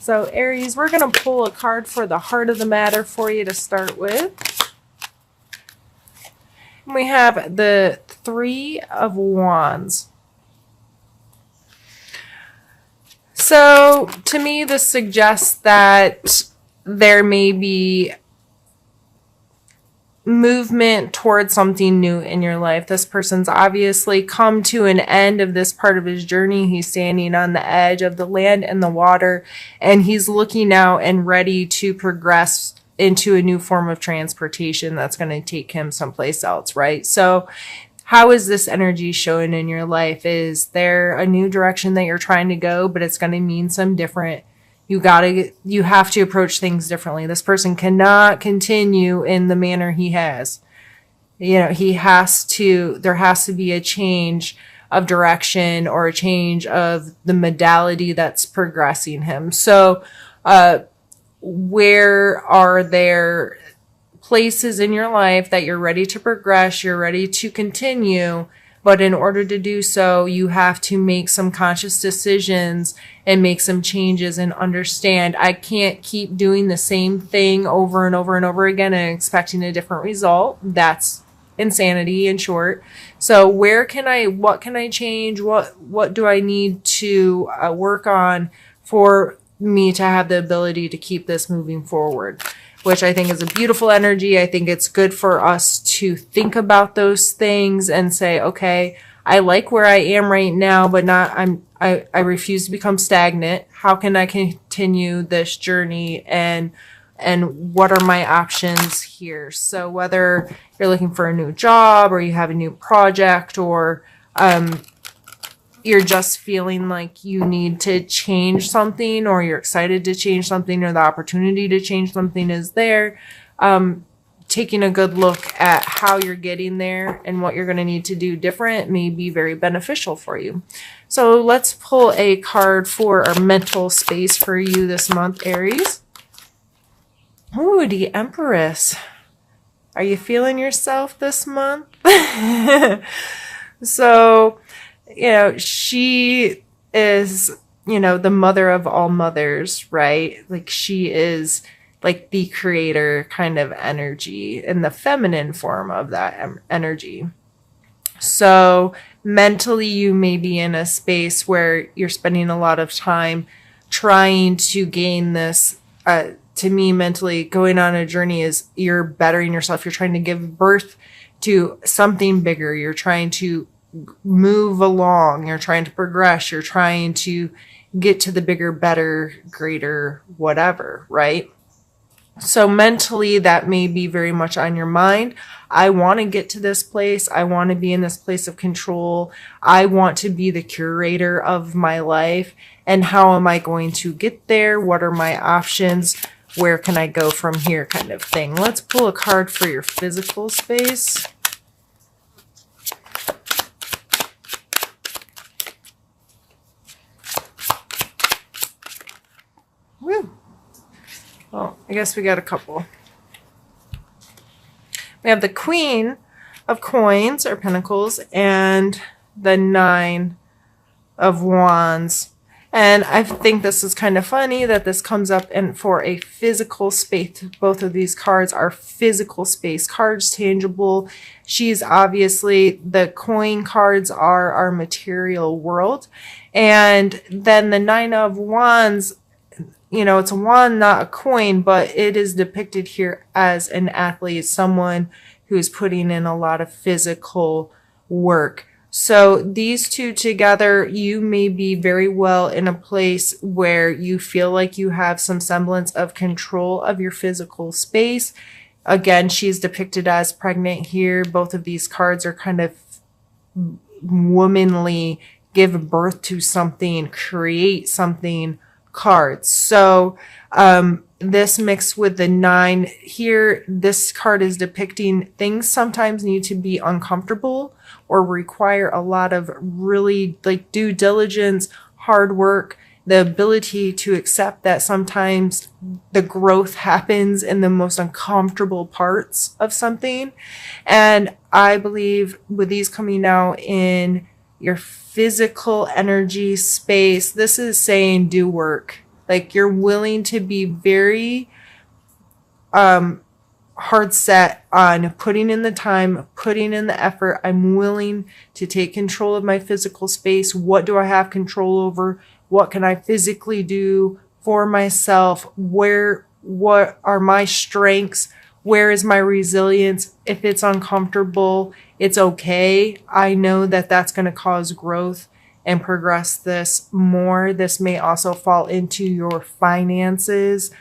So Aries, we're going to pull a card for the heart of the matter for you to start with. We have the Three of Wands. So to me, this suggests that there may be movement towards something new in your life. This person's obviously come to an end of this part of his journey. He's standing on the edge of the land and the water, and he's looking out and ready to progress into a new form of transportation that's going to take him someplace else, right? So how is this energy showing in your life? Is there a new direction that you're trying to go, but it's going to mean some different? You have to approach things differently. This person cannot continue in the manner he has. You know, there has to be a change of direction or a change of the modality that's progressing him. So, where are there places in your life that you're ready to progress, you're ready to continue, but in order to do so, you have to make some conscious decisions and make some changes and understand I can't keep doing the same thing over and over and over again and expecting a different result. That's insanity, in short. So what can I change? What do I need to work on for me to have the ability to keep this moving forward? Which I think is a beautiful energy. I think it's good for us to think about those things and say, okay, I like where I am right now, but I refuse to become stagnant. How can I continue this journey, and what are my options here? So whether you're looking for a new job or you have a new project, or you're just feeling like you need to change something, or you're excited to change something, or the opportunity to change something is there, taking a good look at how you're getting there and what you're going to need to do different may be very beneficial for you. So let's pull a card for our mental space for you this month, Aries. Ooh, the Empress. Are you feeling yourself this month? So, you know, she is, you know, the mother of all mothers, right? Like, she is like the creator kind of energy in the feminine form of that energy. So mentally, you may be in a space where you're spending a lot of time trying to gain this. To me, mentally, going on a journey is you're bettering yourself. You're trying to give birth to something bigger. You're trying to move along. You're trying to progress. You're trying to get to the bigger, better, greater, whatever, right? So mentally, that may be very much on your mind. I want to get to this place. I want to be in this place of control. I want to be the curator of my life. And how am I going to get there? What are my options? Where can I go from here, kind of thing? Let's pull a card for your physical space. Woo. Well, I guess we got a couple. We have the Queen of Coins or Pentacles and the Nine of Wands. And I think this is kind of funny that this comes up for a physical space. Both of these cards are physical space cards, tangible. She's obviously, the coin cards are our material world. And then the Nine of Wands, you know, it's a wand, not a coin, but it is depicted here as an athlete, someone who's putting in a lot of physical work. So these two together, you may be very well in a place where you feel like you have some semblance of control of your physical space. Again, she's depicted as pregnant here. Both of these cards are kind of womanly, give birth to something, create something cards. So this mixed with the Nine here, this card is depicting things sometimes need to be uncomfortable or require a lot of really like due diligence, hard work, the ability to accept that sometimes the growth happens in the most uncomfortable parts of something. And I believe with these coming out in your physical energy space, this is saying do work. Like you're willing to be very hard set on putting in the time, putting in the effort. I'm willing to take control of my physical space. What do I have control over? What can I physically do for myself? What are my strengths? Where is my resilience? If it's uncomfortable, it's okay. I know that that's going to cause growth and progress this more. This may also fall into your finances,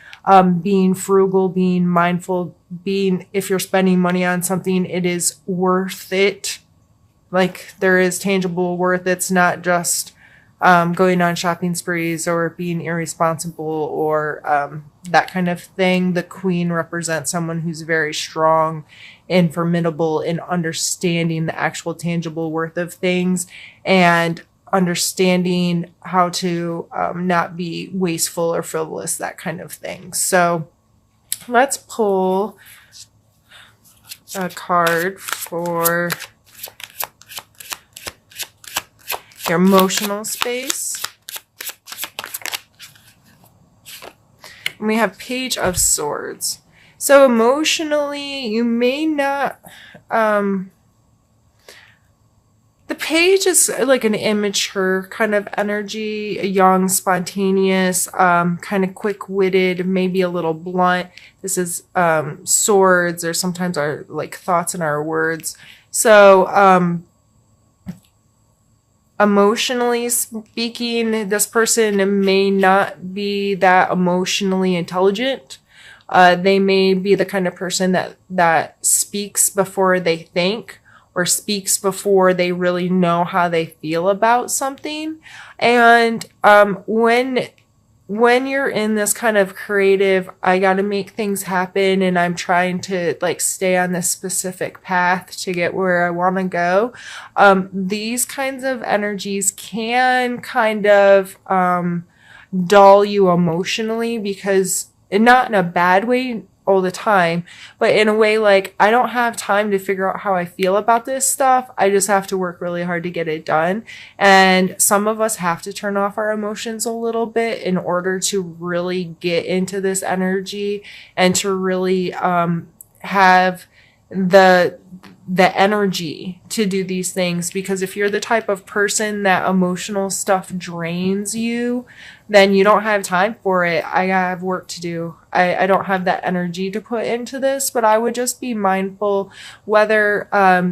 being frugal, being mindful, being, if you're spending money on something, it is worth it. Like there is tangible worth. It's not just going on shopping sprees or being irresponsible or that kind of thing. The queen represents someone who's very strong and formidable in understanding the actual tangible worth of things and understanding how to not be wasteful or frivolous, that kind of thing. So let's pull a card for your emotional space. And we have Page of Swords. So emotionally, you may not, the page is like an immature kind of energy, young, spontaneous, kind of quick-witted, maybe a little blunt. This is swords, or sometimes our like thoughts and our words. So emotionally speaking, this person may not be that emotionally intelligent. They may be the kind of person that speaks before they think, or speaks before they really know how they feel about something. And when you're in this kind of creative, I got to make things happen and I'm trying to like stay on this specific path to get where I want to go, these kinds of energies can kind of dull you emotionally, because, and not in a bad way all the time, but in a way like, I don't have time to figure out how I feel about this stuff. I just have to work really hard to get it done. And some of us have to turn off our emotions a little bit in order to really get into this energy and to really have the energy to do these things. Because if you're the type of person that emotional stuff drains you, then you don't have time for it. I have work to do. I don't have that energy to put into this, but I would just be mindful whether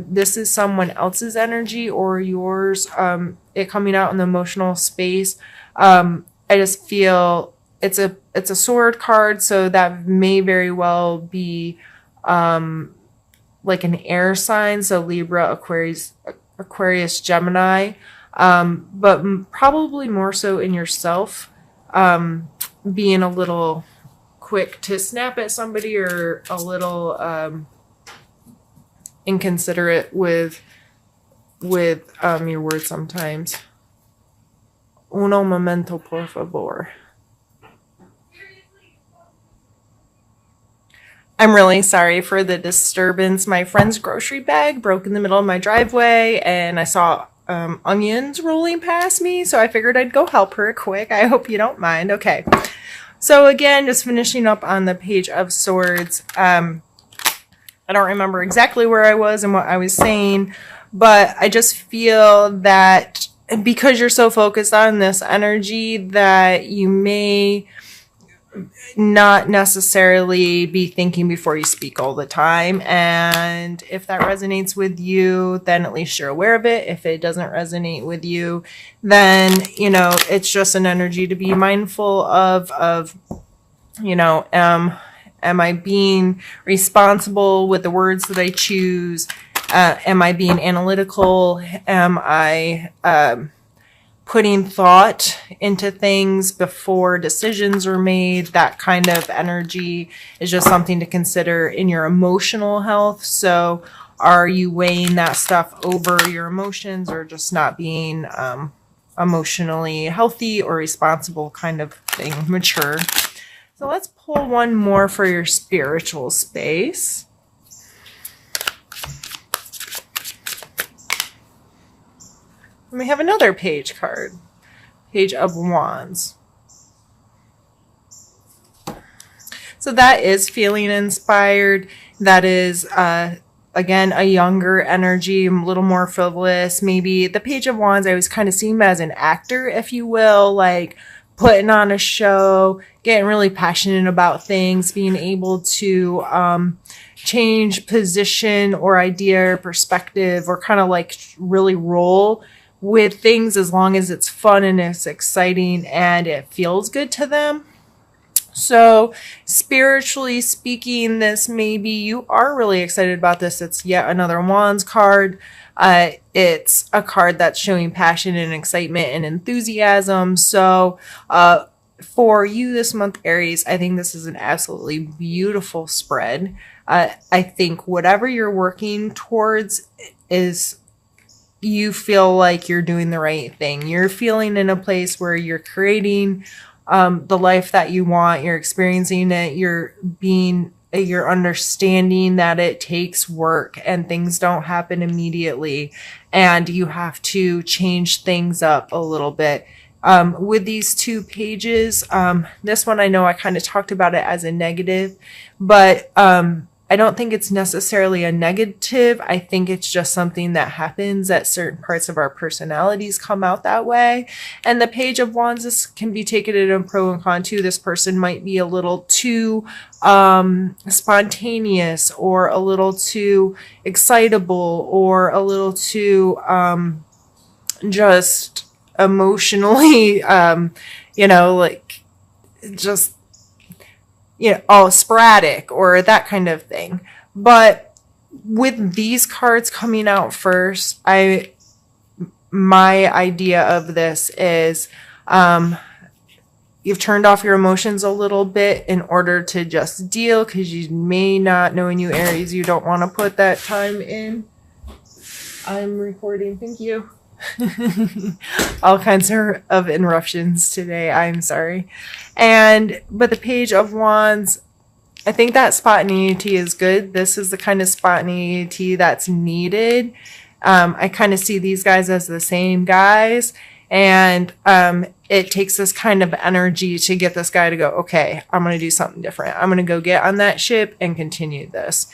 this is someone else's energy or yours, it coming out in the emotional space. I just feel it's a sword card, so that may very well be like an air sign, so Libra, Aquarius, Gemini, but probably more so in yourself, being a little quick to snap at somebody or a little inconsiderate with your words sometimes. Uno momento, por favor. I'm really sorry for the disturbance. My friend's grocery bag broke in the middle of my driveway and I saw onions rolling past me, so I figured I'd go help her quick. I hope you don't mind. Okay. So again, just finishing up on the Page of Swords. I don't remember exactly where I was and what I was saying, but I just feel that because you're so focused on this energy that you may not necessarily be thinking before you speak all the time. And if that resonates with you, then at least you're aware of it. If it doesn't resonate with you, then, you know, it's just an energy to be mindful of, you know, am I being responsible with the words that I choose? Am I being analytical? Am I putting thought into things before decisions are made? That kind of energy is just something to consider in your emotional health. So are you weighing that stuff over your emotions, or just not being emotionally healthy or responsible kind of thing, mature? So let's pull one more for your spiritual space. And we have another page card, Page of Wands. So that is feeling inspired. That is, again, a younger energy, a little more frivolous. Maybe the Page of Wands, I always kind of see him as an actor, if you will, like putting on a show, getting really passionate about things, being able to change position or idea or perspective, or kind of like really roll with things as long as it's fun and it's exciting and it feels good to them. So spiritually speaking, this, maybe you are really excited about this. It's yet another Wands card. It's a card that's showing passion and excitement and enthusiasm. So for you this month, Aries, I think this is an absolutely beautiful spread. I think whatever you're working towards is, you feel like you're doing the right thing. You're feeling in a place where you're creating the life that you want. You're experiencing it. You're understanding that it takes work and things don't happen immediately, and you have to change things up a little bit. With these two pages, this one, I know I kind of talked about it as a negative, but I don't think it's necessarily a negative. I think it's just something that happens, that certain parts of our personalities come out that way. And the Page of Wands, this can be taken in a pro and con too. This person might be a little too spontaneous, or a little too excitable, or a little too just emotionally, like just, all sporadic or that kind of thing. But with these cards coming out first, my idea of this is, you've turned off your emotions a little bit in order to just deal, because you may not, knowing you Aries, you don't want to put that time in. I'm recording. Thank you. All kinds of interruptions today. I'm sorry. But the Page of Wands, I think that spontaneity is good. This is the kind of spontaneity that's needed. I kind of see these guys as the same guys, and it takes this kind of energy to get this guy to go, okay, I'm going to do something different. I'm going to go get on that ship and continue this.